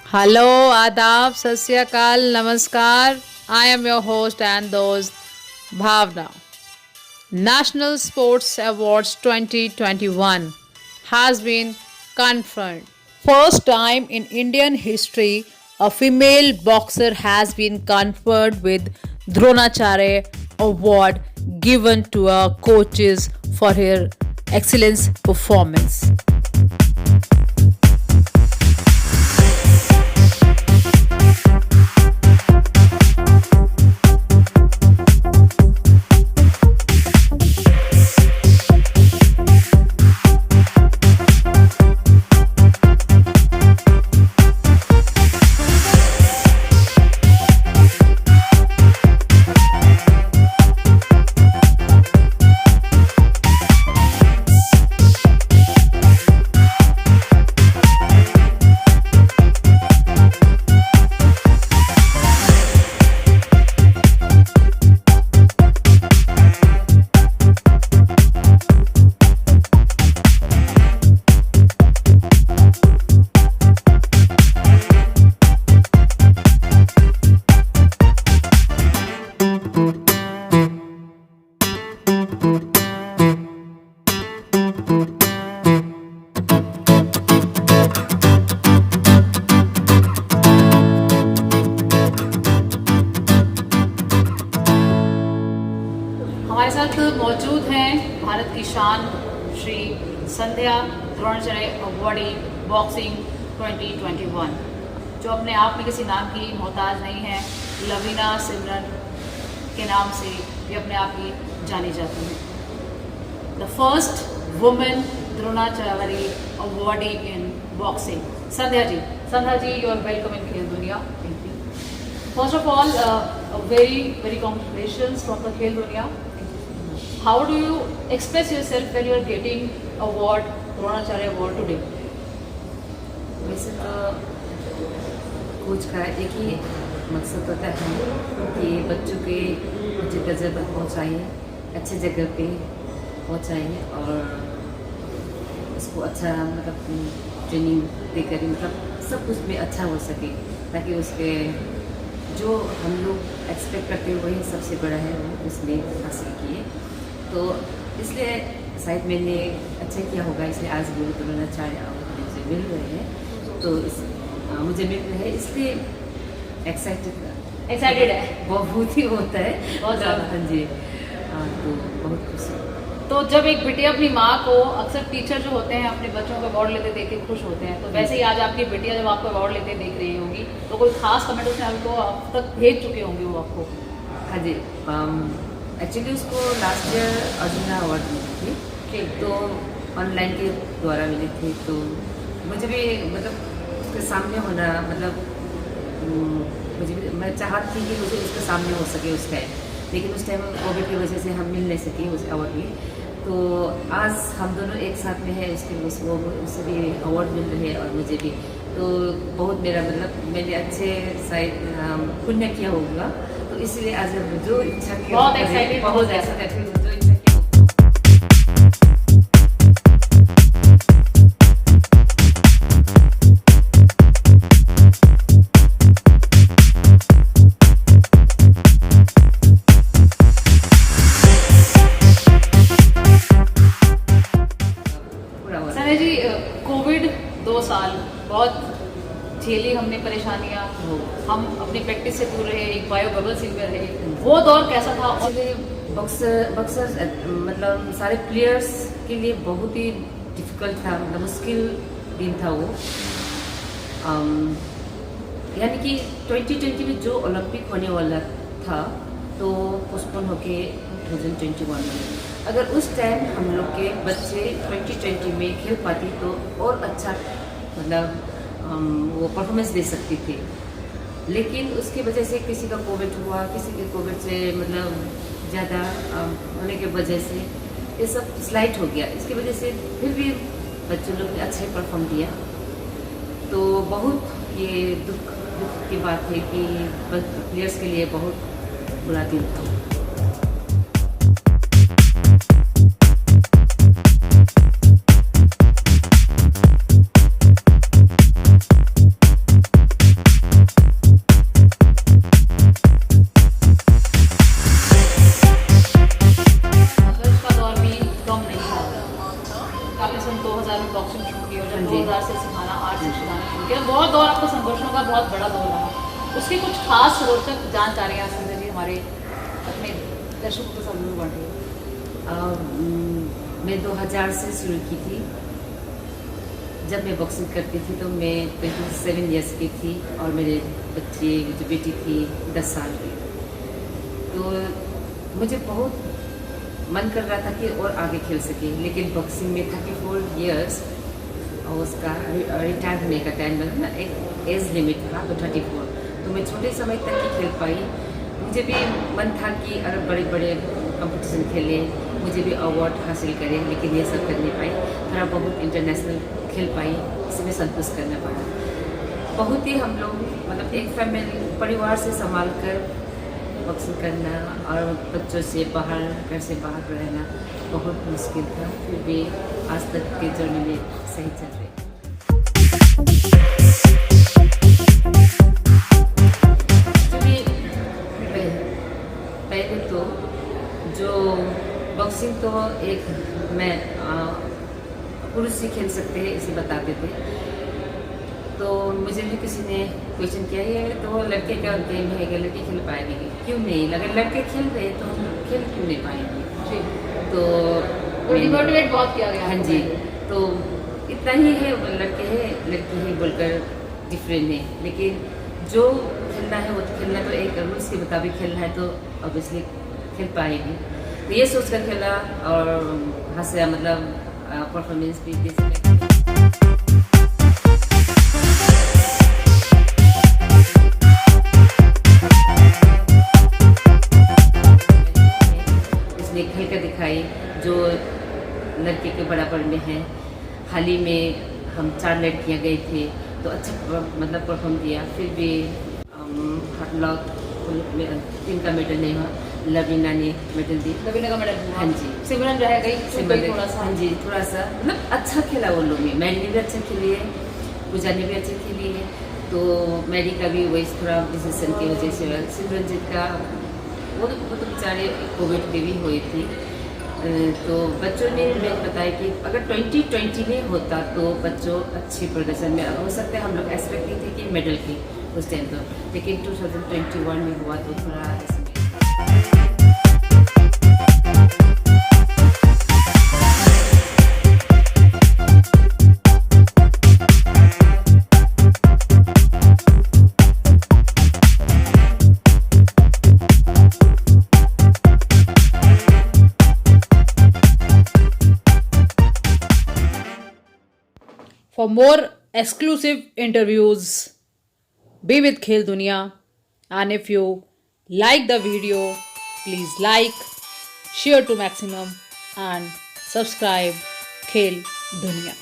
Hello, आदाब, सत श्री अकाल, नमस्कार। I am your host and दोस्त भावना। National Sports Awards 2021 has been conferred. First time in Indian history, a female boxer has been conferred with Dronacharya Award given to her coaches for her excellence performance. हमारे साथ मौजूद हैं भारत की शान श्री संध्या Dronacharya awardee boxing 2021, जो अपने आप में किसी नाम की मोहताज नहीं है। लवीना सिमरन के नाम से भी अपने आप ही जानी जाती हैं। The first women Dronacharya awardee in boxing. Sandhya ji, you are welcome in खेल दुनिया। First of all, very congratulations from the खेल दुनिया. How do you express yourself when you are getting award, Dronacharya award today? वैसे तो कोच का एक ही मकसद होता है कि बच्चों के अच्छे दर्जे पर पहुँचाइए, अच्छी जगह पे पहुँचाइए और उसको अच्छा ट्रेनिंग देकर सब कुछ में अच्छा हो सके, ताकि उसके जो हम लोग एक्सपेक्ट करते हैं वही सबसे बड़ा है वो उसने हासिल किए। तो इसलिए शायद मैंने अच्छा किया होगा, इसलिए आज भी द्रोणाचार्य अवार्ड मुझे मिल रहे हैं। तो मुझे मिल रहे हैं इसलिए एक्साइटेड है, बहुत ही होता है, बहुत ज़्यादा। हाँ जी। तो बहुत खुशी। तो जब एक बिटिया अपनी माँ को, अक्सर टीचर जो होते हैं अपने बच्चों को अवार्ड लेते देख के खुश होते हैं, तो वैसे ही आज आपकी बिटिया जब आपको अवार्ड लेते देख रही होंगी तो कोई खास कमेंट उसने आपको अब तक भेज चुके होंगे वो आपको? हाँ जी, एक्चुअली उसको लास्ट ईयर अर्जुना अवार्ड मिली थी, तो ऑनलाइन के द्वारा मिली थी। तो मुझे भी उसके सामने होना मैं चाहती थी कि मुझे उसके सामने हो सके उस टाइम, लेकिन उस टाइम कोविड की वजह से हम मिल नहीं सके उस अवार्ड में। तो आज हम दोनों एक साथ में है, उससे भी अवार्ड मिल रहे हैं और मुझे भी। तो बहुत मेरा मैंने अच्छे शायद पुण्य किया होगा, तो इसलिए आज जो इच्छा की बहुत एक्साइटेड, बहुत एक्साइटेड। संजय जी, कोविड 2 साल बहुत झेली हमने परेशानियाँ, हम अपनी प्रैक्टिस से दूर रहे, एक बायो बबल सिंह में रहे, वो दौर कैसा था? बॉक्सर सारे प्लेयर्स के लिए बहुत ही डिफिकल्ट था, मुश्किल दिन था वो। यानी कि 2020 में जो ओलंपिक होने वाला था तो पोस्टपोन होके 2021 में, अगर उस टाइम हम लोग के बच्चे 2020 में खेल पाती तो और अच्छा वो परफॉर्मेंस दे सकती थी। लेकिन उसकी वजह से किसी का कोविड हुआ, किसी के कोविड से ज़्यादा होने की वजह से ये सब स्लाइड हो गया। इसकी वजह से फिर भी बच्चों लोग ने अच्छा ही परफॉर्म किया। तो बहुत ये दुख की बात है कि प्लेयर्स के लिए बहुत बुरा दिन था। खास रोचक जानकारियाँ संजय जी हमारे अपने दर्शकों के साथ जरूर बांटिए। मैं 2000 से शुरू की थी। जब मैं बॉक्सिंग करती थी तो मैं 27 ईयर्स की थी और मेरे बच्चे जो बेटी थी 10 साल की। तो मुझे बहुत मन कर रहा था कि और आगे खेल सके, लेकिन बॉक्सिंग में 34 ईयर्स और उसका रिटायर होने का टाइम लगा ना, एक एज लिमिट था तो 34। तो मैं छोटे समय तक ही खेल पाई। मुझे भी मन था कि अगर बड़े बड़े कंपटीशन खेलें, मुझे भी अवार्ड हासिल करें, लेकिन ये सब कर नहीं पाई। थोड़ा बहुत इंटरनेशनल खेल पाई, इसमें संतुष्ट करना पड़ा। बहुत ही हम लोग मतलब एक फैमिली परिवार से संभाल कर बॉक्सिंग करना और बच्चों से बाहर, घर से बाहर रहना बहुत मुश्किल था। फिर भी आज तक के जर्नी में सही चल रही। पहले तो जो बॉक्सिंग तो एक मैं पुरुष ही खेल सकते हैं इसे बताते थे। तो मुझे भी किसी ने क्वेश्चन किया ये तो लड़के का गेम है, कि लड़के खेल पाएंगे क्यों नहीं, अगर लड़के खेल रहे तो हम खेल क्यों नहीं पाएंगे। तो डिमोटिवेट बहुत किया गया। हाँ जी, तो इतना ही है, लड़के हैं लड़की है बोलकर डिफरेंट है, लेकिन जो खेलना है वो तो खेलना, तो एक रूल्स के मुताबिक खेलना है तो ऑब्वियसली खेल पाएंगे। तो ये सोच कर खेला और हंसा, मतलब परफॉर्मेंस भी इसने खेल कर दिखाई जो लड़के के बराबर में है। हाल ही में हम 4 लड़कियां गए थे तो अच्छा मतलब परफॉर्म किया। फिर भी हटलॉक 3 का मेडल नहीं हुआ, लवीना ने मेडल दी। लवीना का मेडल। हाँ जी, सिमरन रह गई थोड़ा सा। हाँ जी, थोड़ा सा मतलब अच्छा खेला वो लोग। मैडी ने भी अच्छा खेली है, पूजा ने भी अच्छी खेली है। तो मैडी का भी वही थोड़ा डिसीजन की वजह से, सिमरनजीत का वो तो बेचारे कोविड पे भी हुई थी। तो बच्चों ने मुझे बताया कि अगर 2020 में होता तो बच्चों अच्छे प्रदर्शन में हो सकते हैं। हम लोग एक्सपेक्ट नहीं थे कि मेडल की उस टाइम तो, लेकिन 2021 में हुआ तो थोड़ा For more exclusive interviews, be with Khel Dunia. And if you like the video, please like, share to maximum and subscribe Khel Dunia.